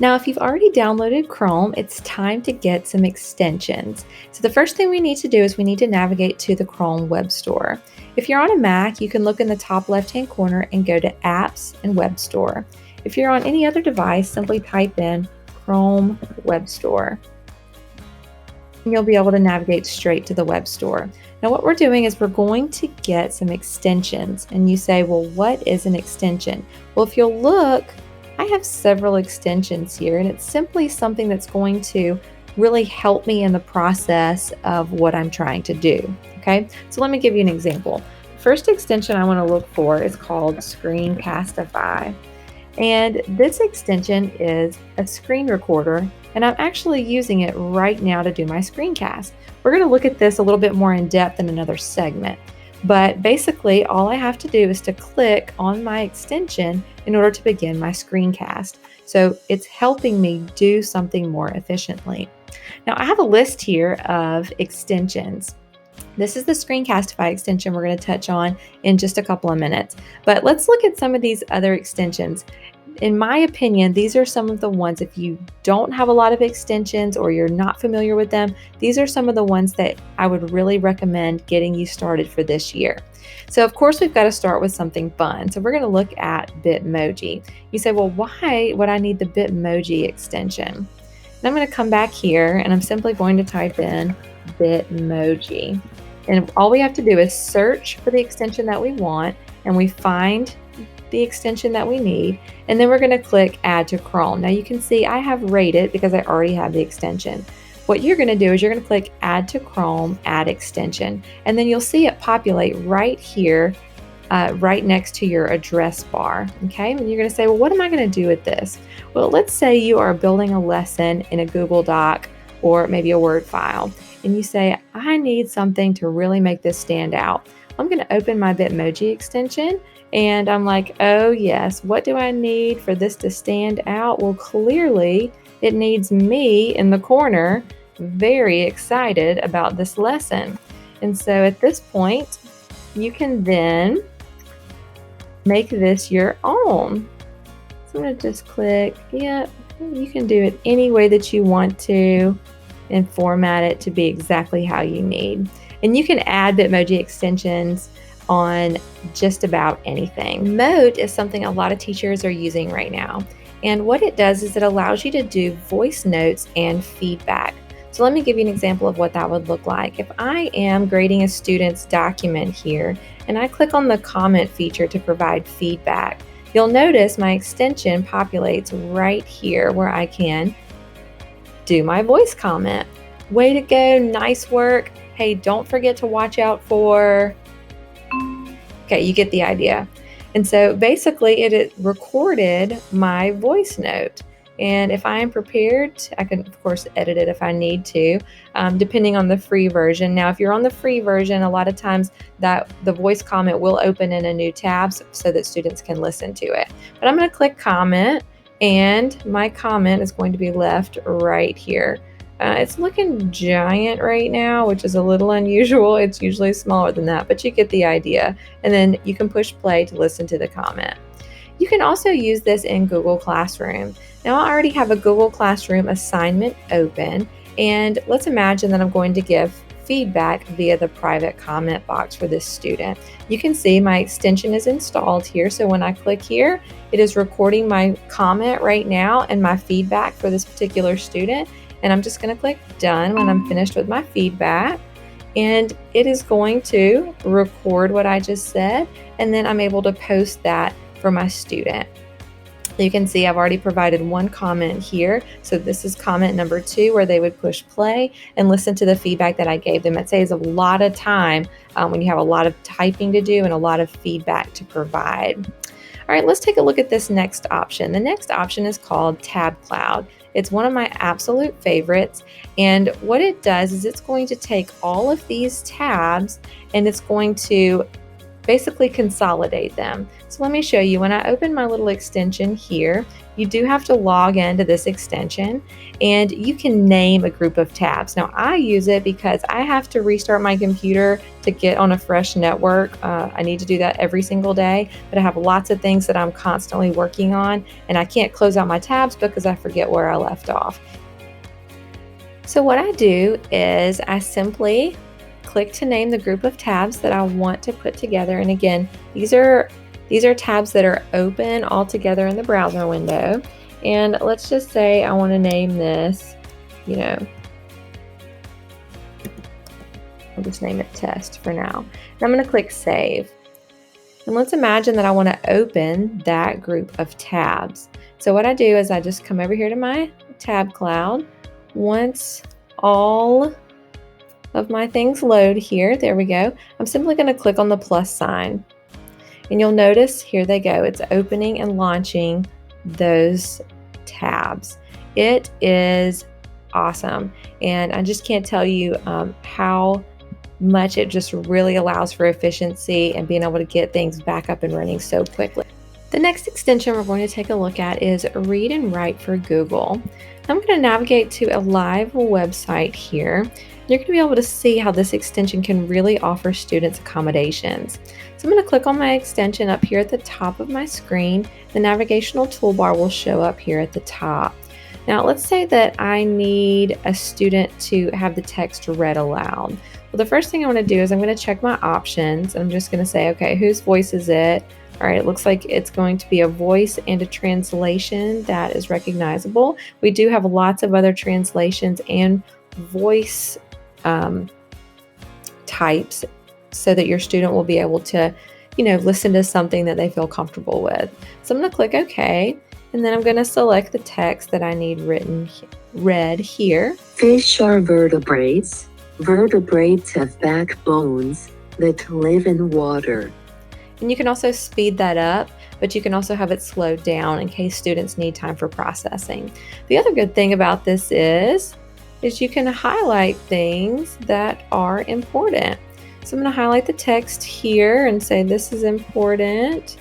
Now, if you've already downloaded Chrome, it's time to get some extensions. So the first thing we need to do is we need to navigate to the Chrome Web Store. If you're on a Mac, you can look in the top left-hand corner and go to Apps and Web Store. If you're on any other device, simply type in Chrome Web Store. And you'll be able to navigate straight to the web store. Now what we're doing is we're going to get some extensions. And you say, well, what is an extension? Well, if you'll look, I have several extensions here, and it's simply something that's going to really help me in the process of what I'm trying to do. Okay, so let me give you an example. First extension I want to look for is called Screencastify. And this extension is a screen recorder, and I'm actually using it right now to do my screencast. We're going to look at this a little bit more in depth in another segment. But basically, all I have to do is to click on my extension in order to begin my screencast. So it's helping me do something more efficiently. Now, I have a list here of extensions. This is the Screencastify extension we're going to touch on in just a couple of minutes. But let's look at some of these other extensions. In my opinion, these are some of the ones, if you don't have a lot of extensions or you're not familiar with them, these are some of the ones that I would really recommend getting you started for this year. So of course, we've got to start with something fun. So we're going to look at Bitmoji. You say, well, why would I need the Bitmoji extension? And I'm going to come back here and I'm simply going to type in Bitmoji. And all we have to do is search for the extension that we want, and we find the extension that we need, and then we're going to click Add to Chrome. Now you can see I have rated because I already have the extension. What you're going to do is you're going to click Add to Chrome, Add Extension, and then you'll see it populate right here, right next to your address bar. Okay, and you're going to say, well, what am I going to do with this? Well, let's say you are building a lesson in a Google Doc or maybe a Word file, and you say, I need something to really make this stand out. I'm going to open my Bitmoji extension, and I'm like, oh yes, what do I need for this to stand out? Well, clearly it needs me in the corner, very excited about this lesson. And so at this point, you can then make this your own. So I'm going to just click, yeah, you can do it any way that you want to and format it to be exactly how you need. And you can add Bitmoji extensions on just about anything. Mode is something a lot of teachers are using right now. And what it does is it allows you to do voice notes and feedback. So let me give you an example of what that would look like. If I am grading a student's document here and I click on the comment feature to provide feedback, you'll notice my extension populates right here where I can do my voice comment. Way to go, nice work. Hey, don't forget to watch out for... Okay, you get the idea. And so basically it recorded my voice note. And if I am prepared, I can of course edit it if I need to, depending on the free version. Now, if you're on the free version, a lot of times that the voice comment will open in a new tab so that students can listen to it. But I'm going to click comment, and my comment is going to be left right here. It's looking giant right now, which is a little unusual. It's usually smaller than that, but you get the idea. And then you can push play to listen to the comment. You can also use this in Google Classroom. Now I already have a Google Classroom assignment open, and let's imagine that I'm going to give feedback via the private comment box for this student. You can see my extension is installed here, so when I click here, it is recording my comment right now and my feedback for this particular student. And I'm just going to click done when I'm finished with my feedback, and it is going to record what I just said, and then I'm able to post that for my student. You can see I've already provided one comment here. So this is comment number 2, where they would push play and listen to the feedback that I gave them. It saves a lot of time when you have a lot of typing to do and a lot of feedback to provide. All right, let's take a look at this next option. The next option is called Tab Cloud. It's one of my absolute favorites, and what it does is it's going to take all of these tabs and it's going to basically consolidate them. So let me show you. When I open my little extension here, you do have to log into this extension and you can name a group of tabs. Now I use it because I have to restart my computer to get on a fresh network. I need to do that every single day, but I have lots of things that I'm constantly working on and I can't close out my tabs because I forget where I left off. So what I do is I simply click to name the group of tabs that I want to put together. And again, these are tabs that are open all together in the browser window. And let's just say I want to name this, I'll just name it test for now. And I'm going to click save. And let's imagine that I want to open that group of tabs. So what I do is I just come over here to my tab cloud. Once all of my things load here, there we go, I'm simply going to click on the plus sign. And you'll notice here they go. It's opening and launching those tabs. It is awesome. And I just can't tell you how much it just really allows for efficiency and being able to get things back up and running so quickly. The next extension we're going to take a look at is Read and Write for Google. I'm going to navigate to a live website here. You're going to be able to see how this extension can really offer students accommodations. So I'm going to click on my extension up here at the top of my screen. The navigational toolbar will show up here at the top. Now let's say that I need a student to have the text read aloud. Well, the first thing I want to do is I'm going to check my options. I'm just going to say, okay, whose voice is it? All right, it looks like it's going to be a voice and a translation that is recognizable. We do have lots of other translations and voice types so that your student will be able to, listen to something that they feel comfortable with. So I'm going to click OK, and then I'm going to select the text that I need read here. Fish are vertebrates. Vertebrates have backbones that live in water. And you can also speed that up, but you can also have it slowed down in case students need time for processing. The other good thing about this is you can highlight things that are important. So I'm going to highlight the text here and say this is important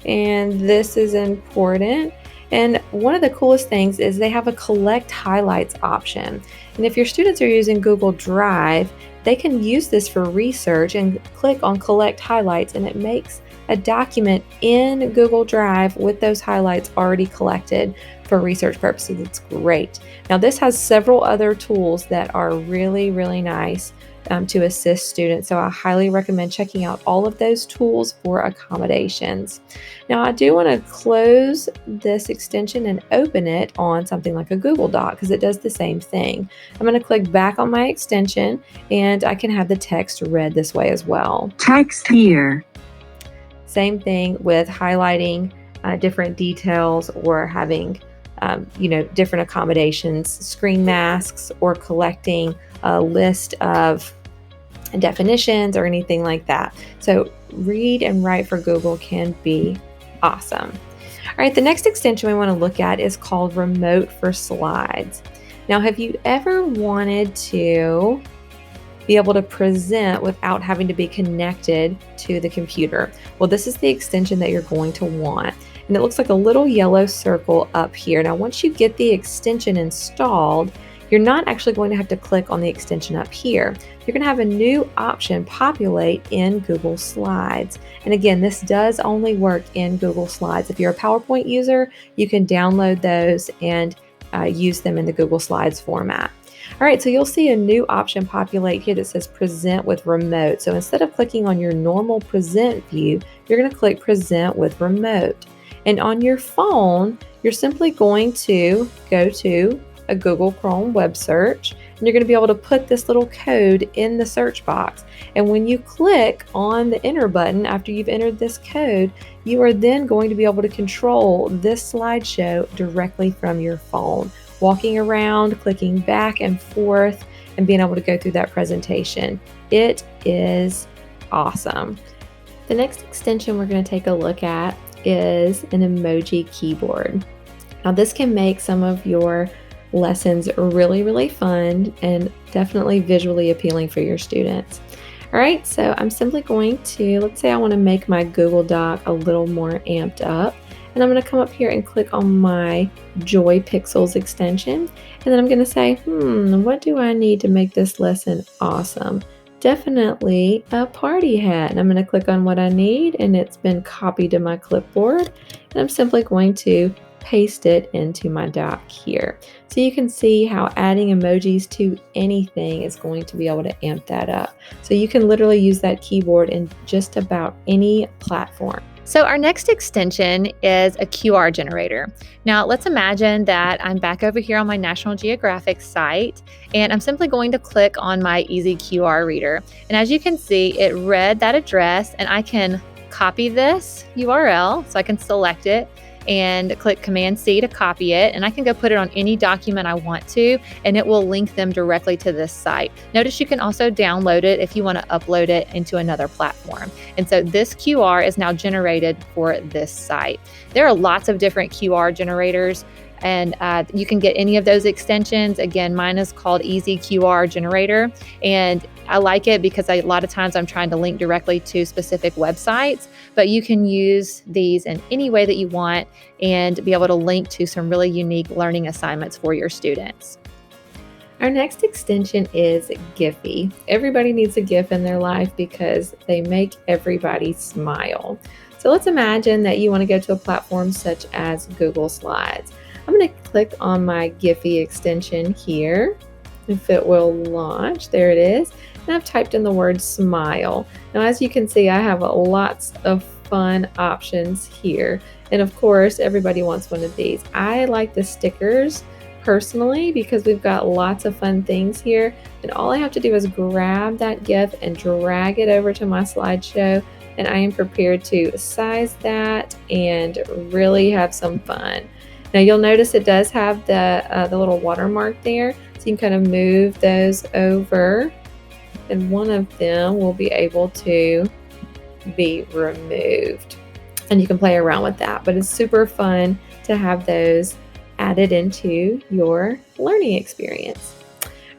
and this is important. And one of the coolest things is they have a collect highlights option. And if your students are using Google Drive, they can use this for research and click on collect highlights, and it makes a document in Google Drive with those highlights already collected for research purposes. It's great. Now this has several other tools that are really, really nice to assist students. So I highly recommend checking out all of those tools for accommodations. Now I do want to close this extension and open it on something like a Google Doc because it does the same thing. I'm going to click back on my extension and I can have the text read this way as well. Text here. Same thing with highlighting different details or having different accommodations, screen masks, or collecting a list of definitions or anything like that. So Read and Write for Google can be awesome. All right, the next extension we want to look at is called Remote for Slides. Now, have you ever wanted to be able to present without having to be connected to the computer? Well, this is the extension that you're going to want. And it looks like a little yellow circle up here. Now, once you get the extension installed, you're not actually going to have to click on the extension up here. You're going to have a new option populate in Google Slides. And again, this does only work in Google Slides. If you're a PowerPoint user, you can download those and use them in the Google Slides format. All right, so you'll see a new option populate here that says Present with Remote. So instead of clicking on your normal present view, you're going to click Present with Remote. And on your phone, you're simply going to go to a Google Chrome web search, and you're going to be able to put this little code in the search box. And when you click on the enter button after you've entered this code, you are then going to be able to control this slideshow directly from your phone, walking around, clicking back and forth, and being able to go through that presentation. It is awesome. The next extension we're going to take a look at is an emoji keyboard. Now this can make some of your lessons really, really fun and definitely visually appealing for your students. All right, so I'm simply going to, let's say I want to make my Google Doc a little more amped up. And I'm going to come up here and click on my Joy Pixels extension. And then I'm going to say, what do I need to make this lesson awesome? Definitely a party hat. And I'm going to click on what I need, and it's been copied to my clipboard. And I'm simply going to paste it into my doc here. So you can see how adding emojis to anything is going to be able to amp that up. So you can literally use that keyboard in just about any platform. So our next extension is a QR generator. Now let's imagine that I'm back over here on my National Geographic site, and I'm simply going to click on my Easy QR reader. And as you can see, it read that address, and I can copy this URL, so I can select it and click Command C to copy it, and I can go put it on any document I want to, and it will link them directly to this site. Notice you can also download it if you want to upload it into another platform. And so this QR is now generated for this site. There are lots of different QR generators, and you can get any of those extensions. Again, mine is called Easy QR Generator, and I like it because a lot of times I'm trying to link directly to specific websites, but you can use these in any way that you want and be able to link to some really unique learning assignments for your students. Our next extension is Giphy. Everybody needs a GIF in their life because they make everybody smile. So let's imagine that you want to go to a platform such as Google Slides. I'm going to click on my Giphy extension here, if it will launch. There it is. And I've typed in the word smile. Now, as you can see, I have lots of fun options here. And of course, everybody wants one of these. I like the stickers personally because we've got lots of fun things here. And all I have to do is grab that GIF and drag it over to my slideshow. And I am prepared to size that and really have some fun. Now you'll notice it does have the little watermark there. So you can kind of move those over, and one of them will be able to be removed. And you can play around with that, but it's super fun to have those added into your learning experience.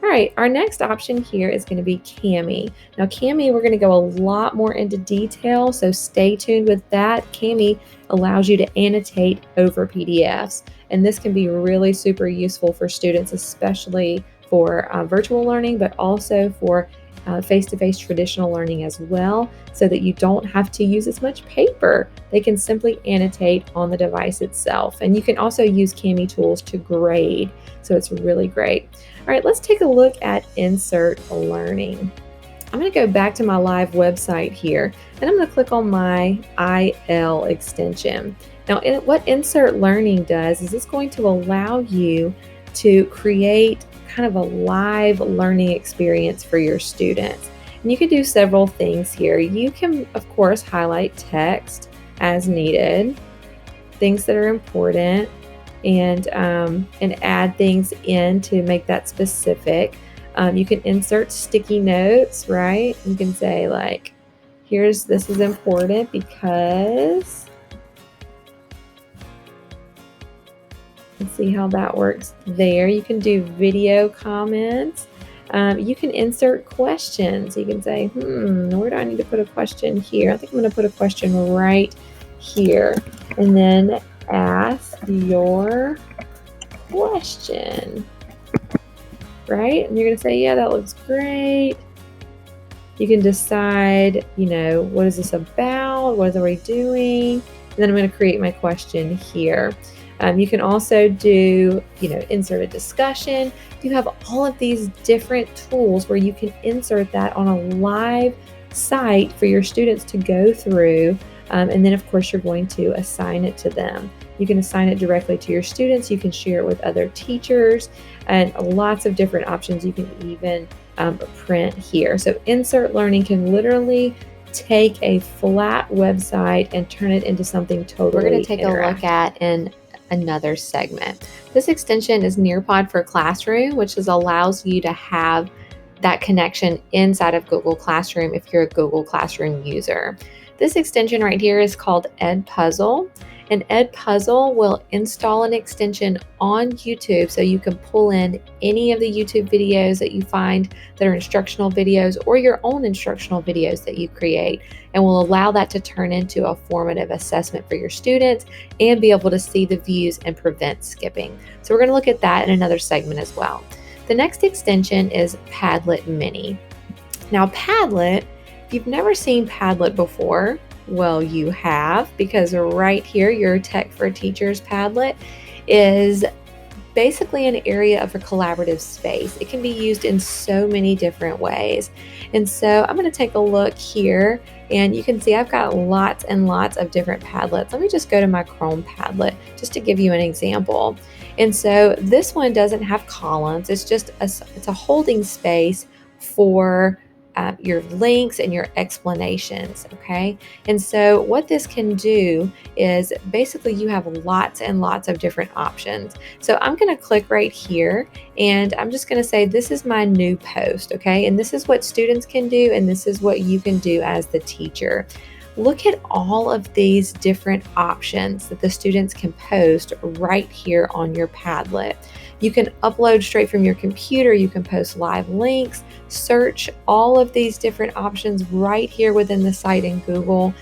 All right, our next option here is going to be Cami. Now Cami, we're going to go a lot more into detail, so stay tuned with that. Cami allows you to annotate over PDFs, and this can be really super useful for students, especially for virtual learning, but also for face-to-face traditional learning as well, so that you don't have to use as much paper. They can simply annotate on the device itself. And you can also use Cami tools to grade, so it's really great. All right, let's take a look at Insert Learning. I'm going to go back to my live website here, and I'm going to click on my IL extension. Now, what Insert Learning does is it's going to allow you to create kind of a live learning experience for your students. And you can do several things here. You can, of course, highlight text as needed, things that are important, and add things in to make that specific. You can insert sticky notes, right? You can say like, this is important because, let's see how that works there. You can do video comments. You can insert questions. You can say, where do I need to put a question here? I think I'm going to put a question right here. And then ask your question, right? And you're going to say, yeah, that looks great. You can decide, what is this about? What are we doing? And then I'm going to create my question here. You can also do, insert a discussion. You have all of these different tools where you can insert that on a live site for your students to go through. And then, of course, you're going to assign it to them. You can assign it directly to your students. You can share it with other teachers, and lots of different options. You can even print here. So Insert Learning can literally take a flat website and turn it into something totally We're going to take interactive. a look at in another segment. This extension is Nearpod for Classroom, which allows you to have that connection inside of Google Classroom if you're a Google Classroom user. This extension right here is called Ed Puzzle, An Edpuzzle will install an extension on YouTube so you can pull in any of the YouTube videos that you find that are instructional videos or your own instructional videos that you create, and will allow that to turn into a formative assessment for your students and be able to see the views and prevent skipping. So we're going to look at that in another segment as well. The next extension is Padlet Mini. Now Padlet, if you've never seen Padlet before, well, you have, because right here, your Tech4Teachers Padlet is basically an area of a collaborative space. It can be used in so many different ways. And so I'm going to take a look here, and you can see I've got lots and lots of different Padlets. Let me just go to my Chrome Padlet just to give you an example. And so this one doesn't have columns. It's just it's a holding space for your links and your explanations, okay? And so what this can do is basically you have lots and lots of different options. So I'm going to click right here, and I'm just going to say this is my new post, okay? And this is what students can do, and this is what you can do as the teacher. Look at all of these different options that the students can post right here on your Padlet. You can upload straight from your computer, you can post live links, search all of these different options right here within the site in Google.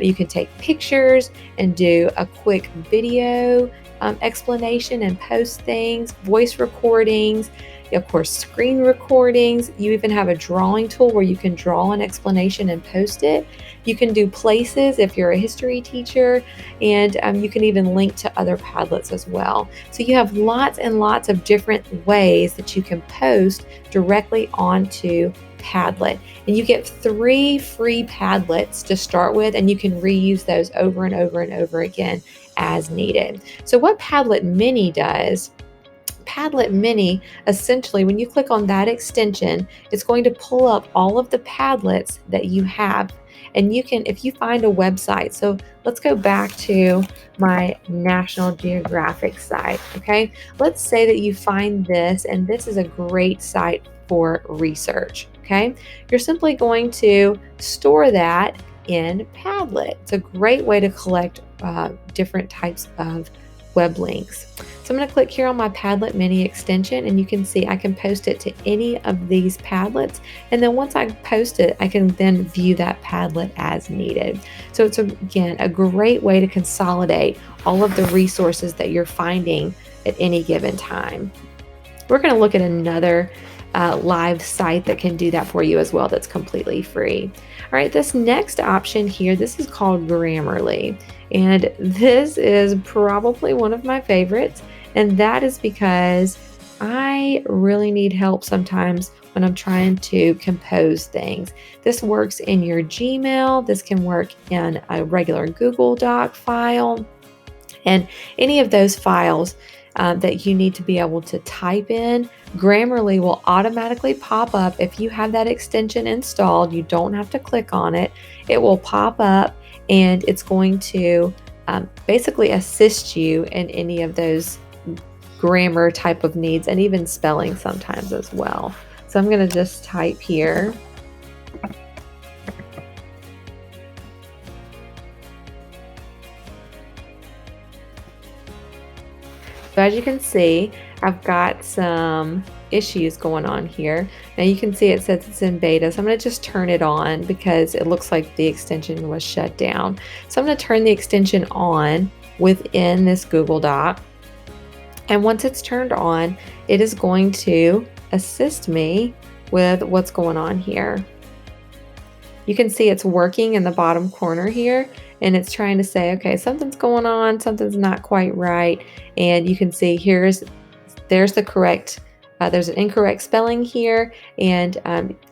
You can take pictures and do a quick video explanation and post things, voice recordings, of course, screen recordings. You even have a drawing tool where you can draw an explanation and post it. You can do places if you're a history teacher, and you can even link to other Padlets as well. So you have lots and lots of different ways that you can post directly onto Padlet. And you get 3 free Padlets to start with, and you can reuse those over and over and over again as needed. So what Padlet Mini does, Padlet Mini, essentially, when you click on that extension, it's going to pull up all of the Padlets that you have. And you can, if you find a website, so let's go back to my National Geographic site, okay? Let's say that you find this, and this is a great site for research, okay? You're simply going to store that in Padlet. It's a great way to collect different types of web links. So I'm going to click here on my Padlet Mini extension, and you can see I can post it to any of these Padlets. And then once I post it, I can then view that Padlet as needed. So it's, again, a great way to consolidate all of the resources that you're finding at any given time. We're going to look at another live site that can do that for you as well, that's completely free. All right, this next option here, this is called Grammarly, and this is probably one of my favorites, and that is because I really need help sometimes when I'm trying to compose things. This works in your Gmail, this can work in a regular Google Doc file, and any of those files that you need to be able to type in. Grammarly will automatically pop up if you have that extension installed. You don't have to click on it. It will pop up, and it's going to basically assist you in any of those grammar type of needs, and even spelling sometimes as well. So I'm going to just type here. So as you can see, I've got some issues going on here. Now you can see it says it's in beta, so I'm going to just turn it on because it looks like the extension was shut down. So I'm going to turn the extension on within this Google Doc. And once it's turned on, it is going to assist me with what's going on here. You can see it's working in the bottom corner here, and it's trying to say, okay, something's going on, something's not quite right. And you can see there's the correct, there's an incorrect spelling here, and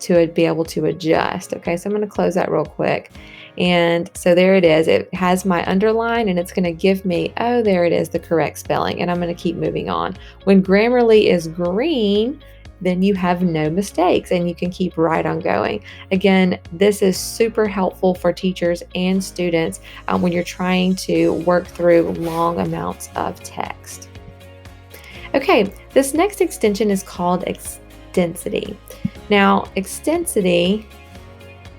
to be able to adjust. Okay, so I'm going to close that real quick. And so there it is. It has my underline, and it's going to give me, oh, there it is, the correct spelling. And I'm going to keep moving on. When Grammarly is green, then you have no mistakes and you can keep right on going. Again, this is super helpful for teachers and students when you're trying to work through long amounts of text. Okay, this next extension is called Extensity. Now, Extensity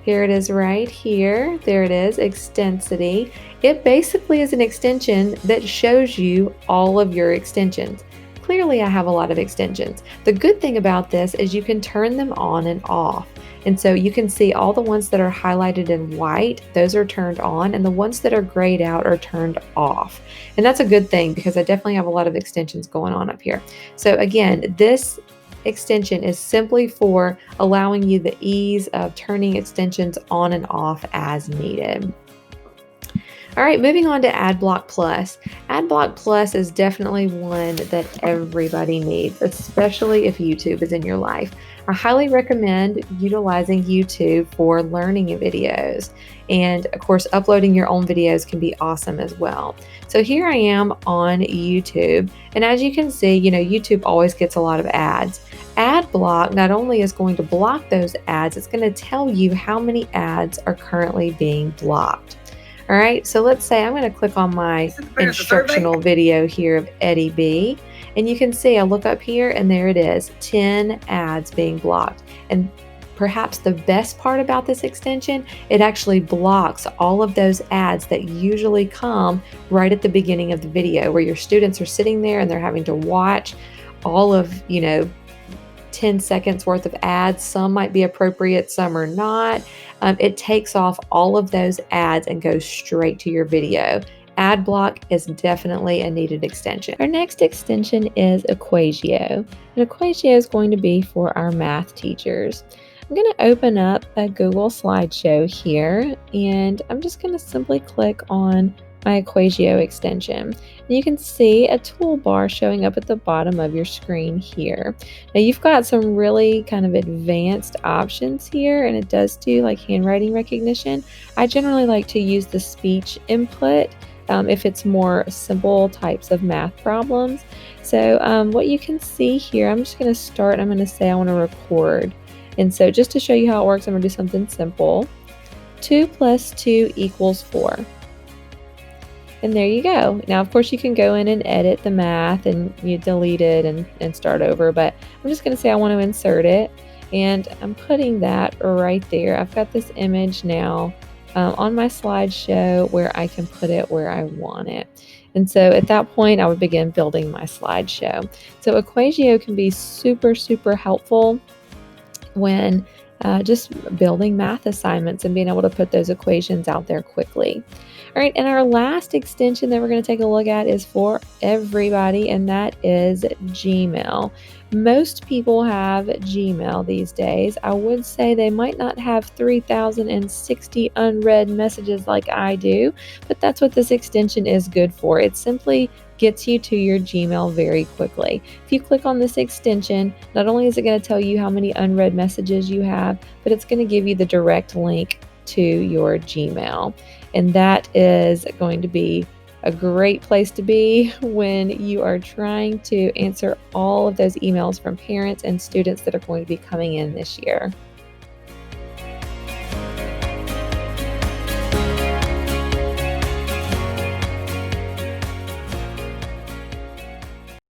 Here it is right here. There it is, Extensity. It basically is an extension that shows you all of your extensions. Clearly, I have a lot of extensions. The good thing about this is you can turn them on and off. And so you can see all the ones that are highlighted in white, those are turned on, and the ones that are grayed out are turned off. And that's a good thing because I definitely have a lot of extensions going on up here. So again, this extension is simply for allowing you the ease of turning extensions on and off as needed. All right, moving on to AdBlock Plus. AdBlock Plus is definitely one that everybody needs, especially if YouTube is in your life. I highly recommend utilizing YouTube for learning videos. And of course, uploading your own videos can be awesome as well. So here I am on YouTube. And as you can see, YouTube always gets a lot of ads. AdBlock not only is going to block those ads, it's going to tell you how many ads are currently being blocked. All right, so let's say I'm going to click on my instructional video here of Eddie B. And you can see I look up here and there it is, 10 ads being blocked. And perhaps the best part about this extension, it actually blocks all of those ads that usually come right at the beginning of the video where your students are sitting there and they're having to watch all of, 10 seconds worth of ads. Some might be appropriate, some are not. It takes off all of those ads and goes straight to your video. AdBlock is definitely a needed extension. Our next extension is Equatio. And Equatio is going to be for our math teachers. I'm going to open up a Google slideshow here, and I'm just going to simply click on my Equatio extension. And you can see a toolbar showing up at the bottom of your screen here. Now you've got some really kind of advanced options here, and it does do like handwriting recognition. I generally like to use the speech input if it's more simple types of math problems. So what you can see here, I'm just going to start, I'm going to say I want to record. And so just to show you how it works, I'm going to do something simple. 2 plus 2 equals 4. And there you go. Now, of course, you can go in and edit the math and you delete it and start over, but I'm just going to say I want to insert it, and I'm putting that right there. I've got this image now on my slideshow where I can put it where I want it. And so at that point, I would begin building my slideshow. So Equatio can be super, super helpful when just building math assignments and being able to put those equations out there quickly. All right, and our last extension that we're going to take a look at is for everybody, and that is Gmail. Most people have Gmail these days. I would say they might not have 3,060 unread messages like I do, but that's what this extension is good for. It simply gets you to your Gmail very quickly. If you click on this extension, not only is it going to tell you how many unread messages you have, but it's going to give you the direct link to your Gmail. And that is going to be a great place to be when you are trying to answer all of those emails from parents and students that are going to be coming in this year.